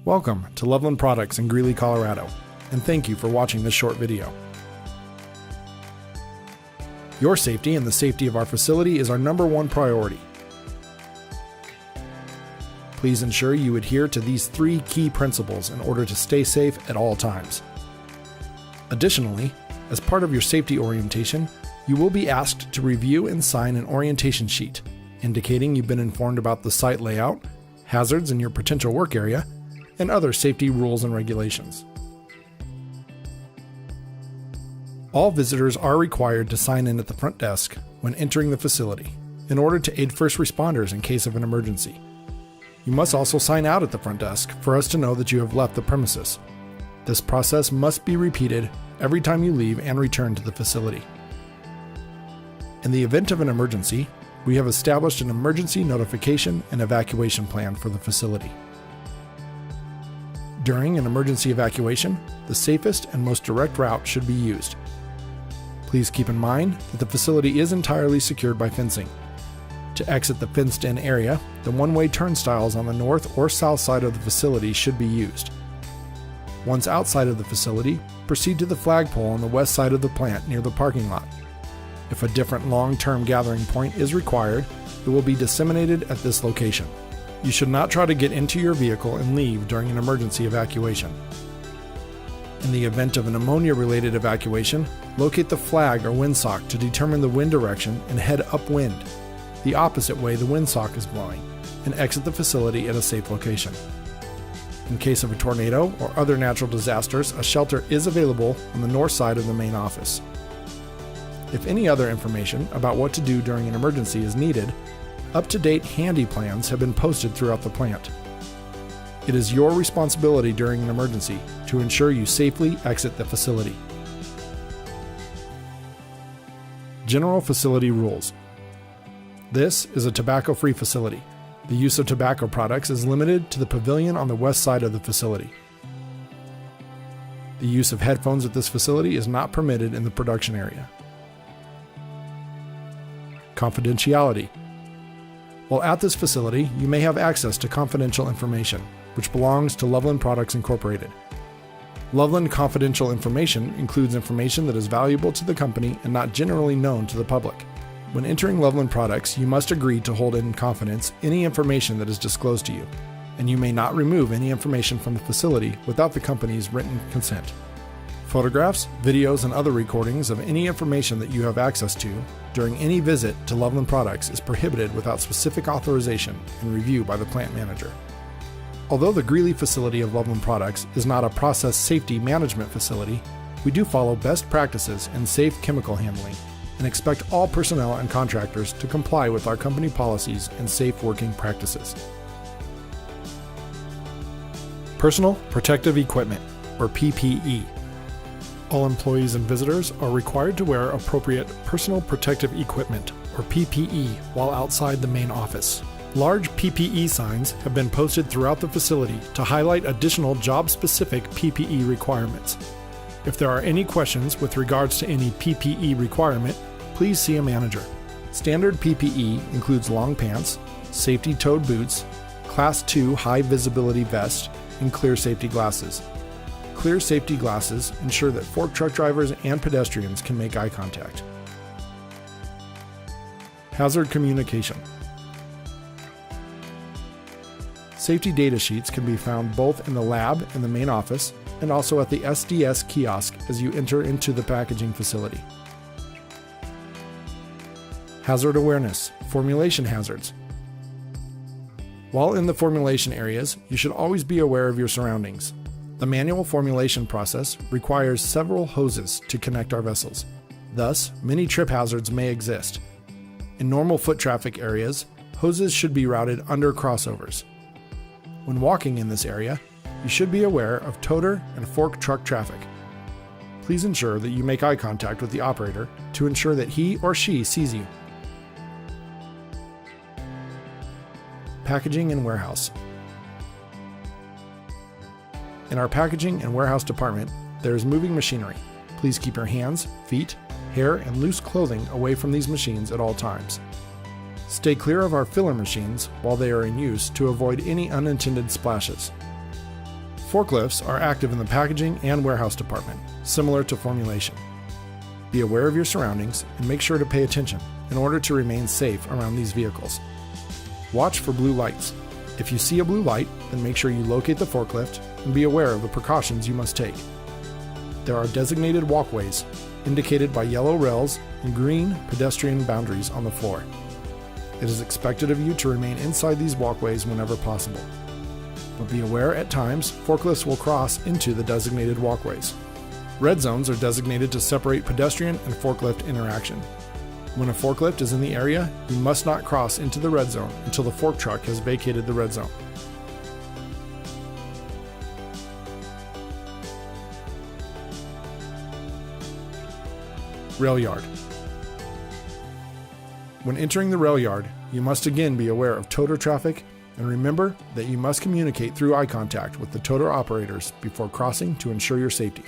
Welcome to Loveland Products in Greeley, Colorado, and thank you for watching this short video. Your safety and the safety of our facility is our #1 priority. Please ensure you adhere to these 3 key principles in order to stay safe at all times. Additionally, as part of your safety orientation, you will be asked to review and sign an orientation sheet, indicating you've been informed about the site layout, hazards in your potential work area, and other safety rules and regulations. All visitors are required to sign in at the front desk when entering the facility in order to aid first responders in case of an emergency. You must also sign out at the front desk for us to know that you have left the premises. This process must be repeated every time you leave and return to the facility. In the event of an emergency, we have established an emergency notification and evacuation plan for the facility. During an emergency evacuation, the safest and most direct route should be used. Please keep in mind that the facility is entirely secured by fencing. To exit the fenced-in area, the one-way turnstiles on the north or south side of the facility should be used. Once outside of the facility, proceed to the flagpole on the west side of the plant near the parking lot. If a different long-term gathering point is required, it will be disseminated at this location. You should not try to get into your vehicle and leave during an emergency evacuation. In the event of an ammonia-related evacuation, locate the flag or windsock to determine the wind direction and head upwind, the opposite way the windsock is blowing, and exit the facility at a safe location. In case of a tornado or other natural disasters, a shelter is available on the north side of the main office. If any other information about what to do during an emergency is needed, up-to-date handy plans have been posted throughout the plant. It is your responsibility during an emergency to ensure you safely exit the facility. General facility rules. This is a tobacco-free facility. The use of tobacco products is limited to the pavilion on the west side of the facility. The use of headphones at this facility is not permitted in the production area. Confidentiality. While at this facility, you may have access to confidential information, which belongs to Loveland Products Incorporated. Loveland confidential information includes information that is valuable to the company and not generally known to the public. When entering Loveland Products, you must agree to hold in confidence any information that is disclosed to you, and you may not remove any information from the facility without the company's written consent. Photographs, videos, and other recordings of any information that you have access to during any visit to Loveland Products is prohibited without specific authorization and review by the plant manager. Although the Greeley facility of Loveland Products is not a process safety management facility, we do follow best practices in safe chemical handling and expect all personnel and contractors to comply with our company policies and safe working practices. Personal Protective Equipment, or PPE. All employees and visitors are required to wear appropriate personal protective equipment, or PPE, while outside the main office. Large PPE signs have been posted throughout the facility to highlight additional job-specific PPE requirements. If there are any questions with regards to any PPE requirement, please see a manager. Standard PPE includes long pants, safety-toed boots, Class 2 high-visibility vest, and clear safety glasses. Clear safety glasses ensure that fork truck drivers and pedestrians can make eye contact. Hazard communication. Safety data sheets can be found both in the lab in the main office and also at the SDS kiosk as you enter into the packaging facility. Hazard awareness, formulation hazards. While in the formulation areas, you should always be aware of your surroundings. The manual formulation process requires several hoses to connect our vessels. Thus, many trip hazards may exist. In normal foot traffic areas, hoses should be routed under crossovers. When walking in this area, you should be aware of toter and fork truck traffic. Please ensure that you make eye contact with the operator to ensure that he or she sees you. Packaging and warehouse. In our packaging and warehouse department, there is moving machinery. Please keep your hands, feet, hair, and loose clothing away from these machines at all times. Stay clear of our filler machines while they are in use to avoid any unintended splashes. Forklifts are active in the packaging and warehouse department, similar to formulation. Be aware of your surroundings and make sure to pay attention in order to remain safe around these vehicles. Watch for blue lights. If you see a blue light, then make sure you locate the forklift and be aware of the precautions you must take. There are designated walkways, indicated by yellow rails and green pedestrian boundaries on the floor. It is expected of you to remain inside these walkways whenever possible. But be aware at times forklifts will cross into the designated walkways. Red zones are designated to separate pedestrian and forklift interaction. When a forklift is in the area, you must not cross into the red zone until the fork truck has vacated the red zone. Rail yard. When entering the rail yard, you must again be aware of toter traffic and remember that you must communicate through eye contact with the toter operators before crossing to ensure your safety.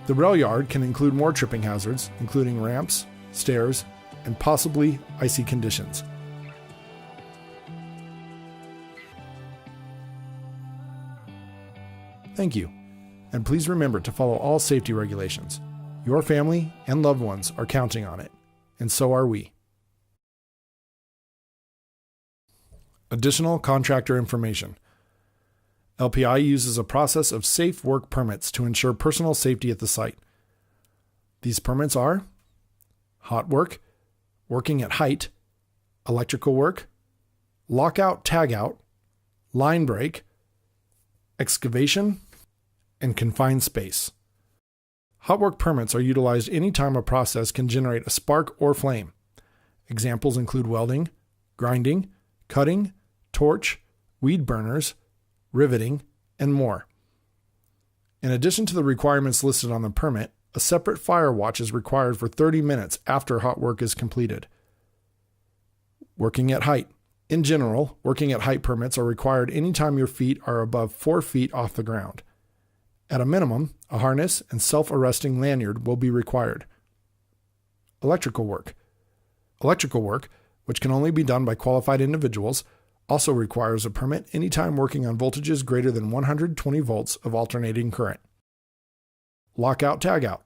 The rail yard can include more tripping hazards, including ramps, stairs, and possibly icy conditions. Thank you, and please remember to follow all safety regulations. Your family and loved ones are counting on it, and so are we. Additional contractor information. LPI uses a process of safe work permits to ensure personal safety at the site. These permits are hot work, working at height, electrical work, lockout tagout, line break, excavation, and confined space. Hot work permits are utilized anytime a process can generate a spark or flame. Examples include welding, grinding, cutting, torch, weed burners, riveting, and more. In addition to the requirements listed on the permit, a separate fire watch is required for 30 minutes after hot work is completed. Working at height. In general, working at height permits are required anytime your feet are above 4 feet off the ground. At a minimum, a harness and self-arresting lanyard will be required. Electrical work. Electrical work, which can only be done by qualified individuals, also requires a permit anytime working on voltages greater than 120 volts of alternating current. Lockout tagout.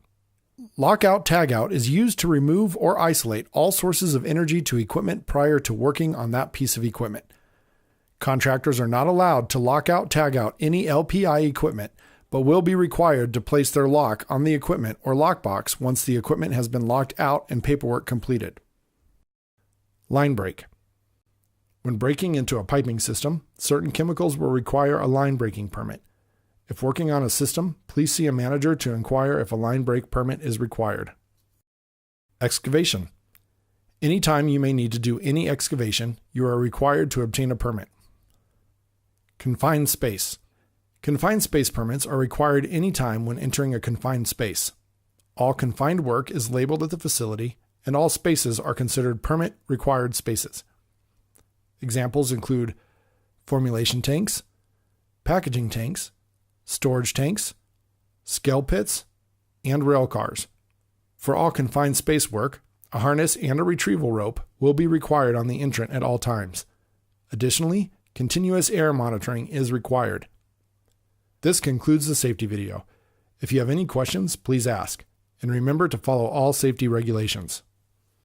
Lockout tagout is used to remove or isolate all sources of energy to equipment prior to working on that piece of equipment. Contractors are not allowed to lockout tagout any LPI equipment, but will be required to place their lock on the equipment or lockbox once the equipment has been locked out and paperwork completed. Line break. When breaking into a piping system, certain chemicals will require a line breaking permit. If working on a system, please see a manager to inquire if a line break permit is required. Excavation. Anytime you may need to do any excavation, you are required to obtain a permit. Confined space. Confined space permits are required anytime when entering a confined space. All confined work is labeled at the facility, and all spaces are considered permit-required spaces. Examples include formulation tanks, packaging tanks, storage tanks, scale pits, and rail cars. For all confined space work, a harness and a retrieval rope will be required on the entrant at all times. Additionally, continuous air monitoring is required. This concludes the safety video. If you have any questions, please ask, and remember to follow all safety regulations.